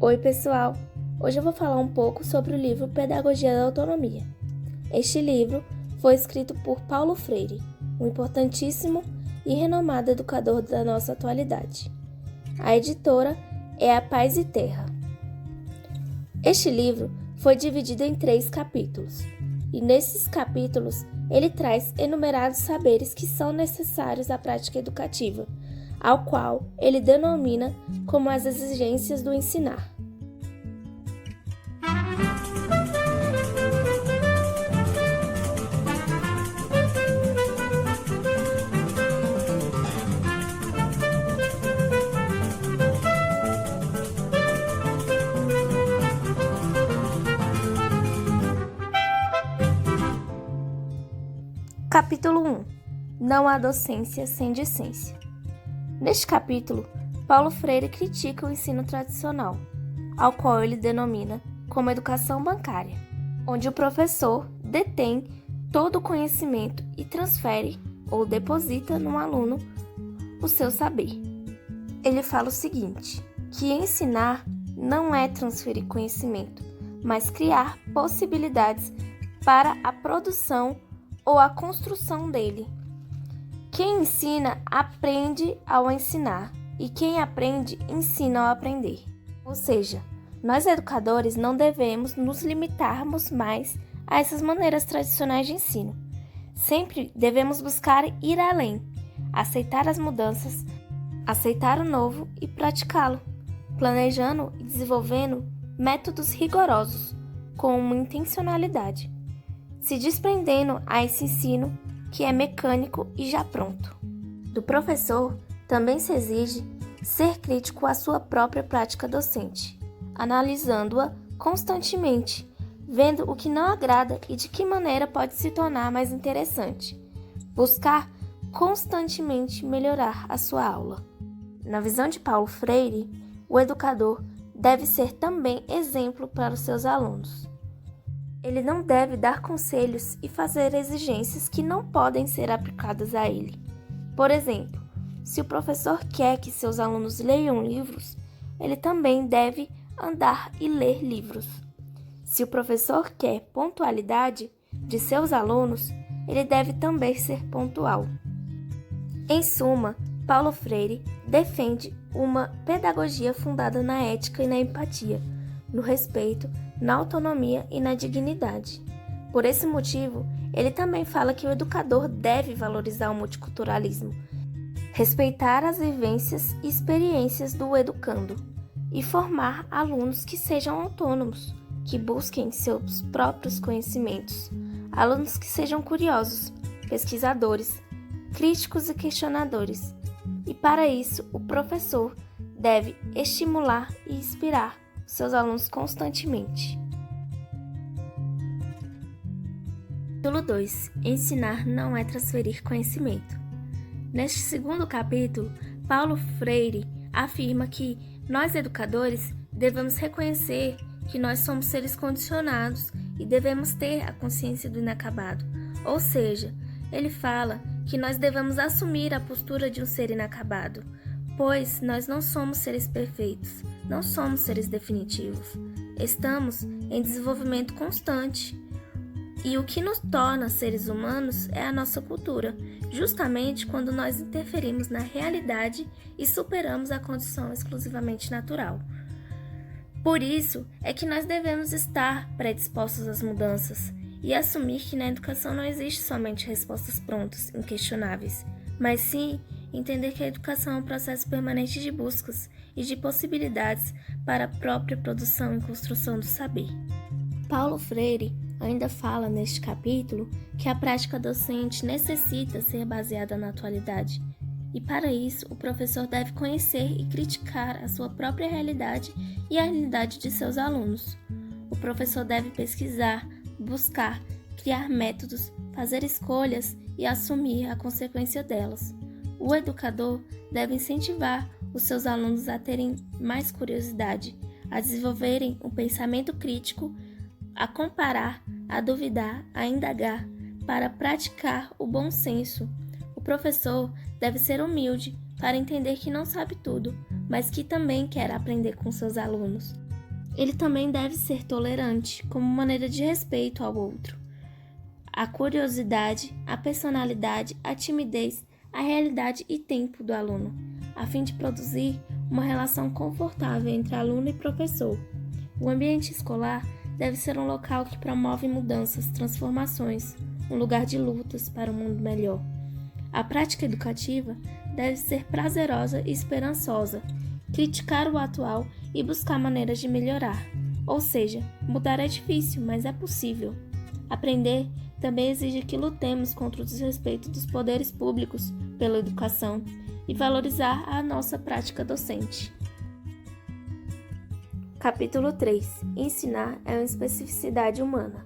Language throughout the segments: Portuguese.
Oi, pessoal! Hoje eu vou falar um pouco sobre o livro Pedagogia da Autonomia. Este livro foi escrito por Paulo Freire, um importantíssimo e renomado educador da nossa atualidade. A editora é a Paz e Terra. Este livro foi dividido em 3 capítulos, e nesses capítulos ele traz enumerados saberes que são necessários à prática educativa, ao qual ele denomina como as exigências do ensinar. Capítulo 1. Não há docência sem discência. Neste capítulo, Paulo Freire critica o ensino tradicional, ao qual ele denomina como educação bancária, onde o professor detém todo o conhecimento e transfere ou deposita no aluno o seu saber. Ele fala o seguinte, que ensinar não é transferir conhecimento, mas criar possibilidades para a produção ou a construção dele. Quem ensina, aprende ao ensinar, e quem aprende, ensina ao aprender. Ou seja, nós educadores não devemos nos limitarmos mais a essas maneiras tradicionais de ensino. Sempre devemos buscar ir além, aceitar as mudanças, aceitar o novo e praticá-lo, planejando e desenvolvendo métodos rigorosos, com uma intencionalidade, se desprendendo a esse ensino que é mecânico e já pronto. Do professor também se exige ser crítico à sua própria prática docente, analisando-a constantemente, vendo o que não agrada e de que maneira pode se tornar mais interessante. Buscar constantemente melhorar a sua aula. Na visão de Paulo Freire, o educador deve ser também exemplo para os seus alunos. Ele não deve dar conselhos e fazer exigências que não podem ser aplicadas a ele. Por exemplo, se o professor quer que seus alunos leiam livros, ele também deve andar e ler livros. Se o professor quer pontualidade de seus alunos, ele deve também ser pontual. Em suma, Paulo Freire defende uma pedagogia fundada na ética e na empatia, no respeito, na autonomia e na dignidade. Por esse motivo, ele também fala que o educador deve valorizar o multiculturalismo, respeitar as vivências e experiências do educando e formar alunos que sejam autônomos, que busquem seus próprios conhecimentos, alunos que sejam curiosos, pesquisadores, críticos e questionadores. E para isso, o professor deve estimular e inspirar seus alunos constantemente. Capítulo 2. Ensinar não é transferir conhecimento. Neste segundo capítulo, Paulo Freire afirma que nós educadores devemos reconhecer que nós somos seres condicionados e devemos ter a consciência do inacabado. Ou seja, ele fala que nós devemos assumir a postura de um ser inacabado, pois nós não somos seres perfeitos, não somos seres definitivos. Estamos em desenvolvimento constante. E o que nos torna seres humanos é a nossa cultura, justamente quando nós interferimos na realidade e superamos a condição exclusivamente natural. Por isso é que nós devemos estar predispostos às mudanças e assumir que na educação não existe somente respostas prontas, inquestionáveis, mas sim entender que a educação é um processo permanente de buscas e de possibilidades para a própria produção e construção do saber. Paulo Freire ainda fala neste capítulo que a prática docente necessita ser baseada na atualidade, e para isso o professor deve conhecer e criticar a sua própria realidade e a realidade de seus alunos. O professor deve pesquisar, buscar, criar métodos, fazer escolhas e assumir a consequência delas. O educador deve incentivar os seus alunos a terem mais curiosidade, a desenvolverem um pensamento crítico, a comparar, a duvidar, a indagar, para praticar o bom senso. O professor deve ser humilde para entender que não sabe tudo, mas que também quer aprender com seus alunos. Ele também deve ser tolerante, como maneira de respeito ao outro. A curiosidade, a personalidade, a timidez, a realidade e tempo do aluno, a fim de produzir uma relação confortável entre aluno e professor. O ambiente escolar deve ser um local que promove mudanças, transformações, um lugar de lutas para um mundo melhor. A prática educativa deve ser prazerosa e esperançosa, criticar o atual e buscar maneiras de melhorar. Ou seja, mudar é difícil, mas é possível. Aprender também exige que lutemos contra o desrespeito dos poderes públicos pela educação e valorizar a nossa prática docente. Capítulo 3. Ensinar é uma especificidade humana.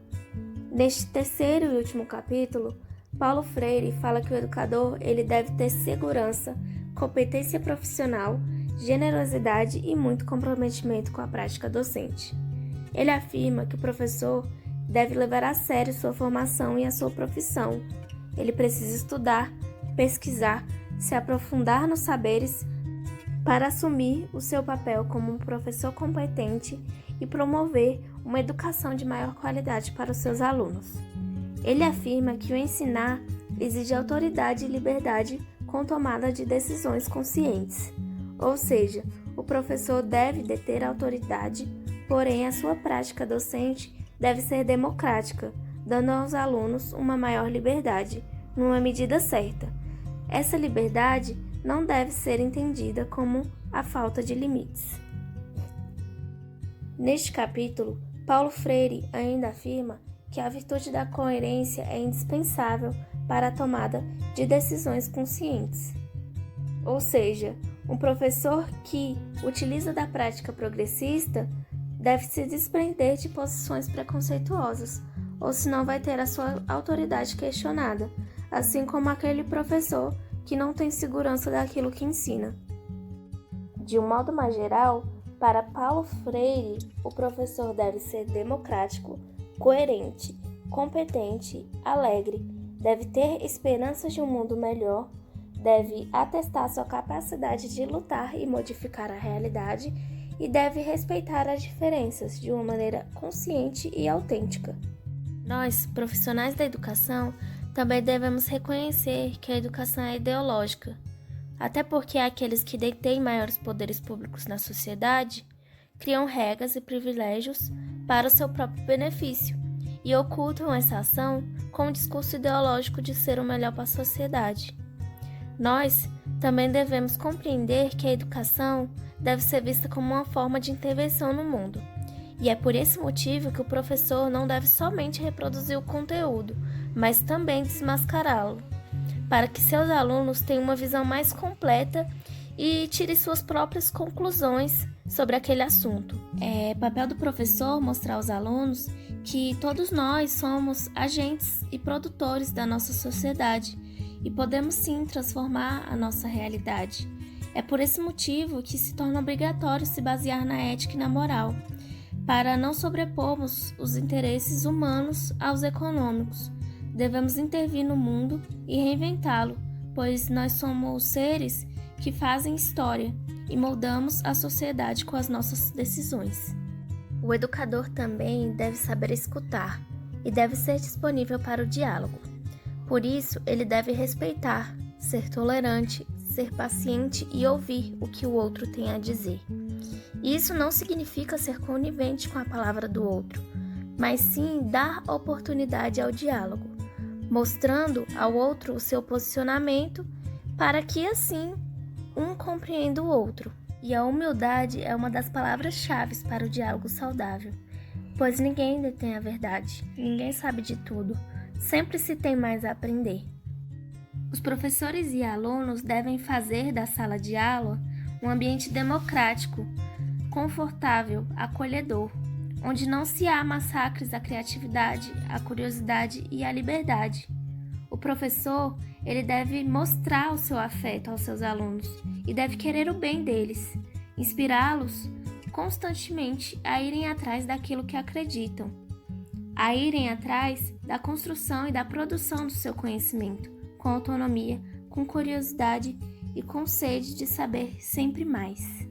Neste terceiro e último capítulo, Paulo Freire fala que o educador ele deve ter segurança, competência profissional, generosidade e muito comprometimento com a prática docente. Ele afirma que o professor deve levar a sério sua formação e a sua profissão. Ele precisa estudar, pesquisar, se aprofundar nos saberes para assumir o seu papel como um professor competente e promover uma educação de maior qualidade para os seus alunos. Ele afirma que o ensinar exige autoridade e liberdade com tomada de decisões conscientes, ou seja, o professor deve deter autoridade, porém a sua prática docente deve ser democrática, dando aos alunos uma maior liberdade, numa medida certa. Essa liberdade não deve ser entendida como a falta de limites. Neste capítulo, Paulo Freire ainda afirma que a virtude da coerência é indispensável para a tomada de decisões conscientes. Ou seja, um professor que utiliza da prática progressista deve se desprender de posições preconceituosas, ou senão vai ter a sua autoridade questionada, assim como aquele professor que não tem segurança daquilo que ensina. De um modo mais geral, para Paulo Freire, o professor deve ser democrático, coerente, competente, alegre, deve ter esperanças de um mundo melhor, deve atestar sua capacidade de lutar e modificar a realidade e deve respeitar as diferenças de uma maneira consciente e autêntica. Nós, profissionais da educação, também devemos reconhecer que a educação é ideológica, até porque aqueles que detêm maiores poderes públicos na sociedade criam regras e privilégios para o seu próprio benefício e ocultam essa ação com o discurso ideológico de ser o melhor para a sociedade. Nós também devemos compreender que a educação deve ser vista como uma forma de intervenção no mundo, e é por esse motivo que o professor não deve somente reproduzir o conteúdo, mas também desmascará-lo, para que seus alunos tenham uma visão mais completa e tire suas próprias conclusões sobre aquele assunto. É papel do professor mostrar aos alunos que todos nós somos agentes e produtores da nossa sociedade e podemos sim transformar a nossa realidade. É por esse motivo que se torna obrigatório se basear na ética e na moral, para não sobrepormos os interesses humanos aos econômicos. Devemos intervir no mundo e reinventá-lo, pois nós somos seres que fazem história e moldamos a sociedade com as nossas decisões. O educador também deve saber escutar e deve ser disponível para o diálogo. Por isso, ele deve respeitar, ser tolerante, ser paciente e ouvir o que o outro tem a dizer. Isso não significa ser conivente com a palavra do outro, mas sim dar oportunidade ao diálogo, mostrando ao outro o seu posicionamento para que assim um compreenda o outro. E a humildade é uma das palavras-chave para o diálogo saudável, pois ninguém detém a verdade, ninguém sabe de tudo, sempre se tem mais a aprender. Os professores e alunos devem fazer da sala de aula um ambiente democrático, confortável, acolhedor, onde não se há massacres à criatividade, à curiosidade e à liberdade. O professor, ele deve mostrar o seu afeto aos seus alunos e deve querer o bem deles, inspirá-los constantemente a irem atrás daquilo que acreditam, a irem atrás da construção e da produção do seu conhecimento, com autonomia, com curiosidade e com sede de saber sempre mais.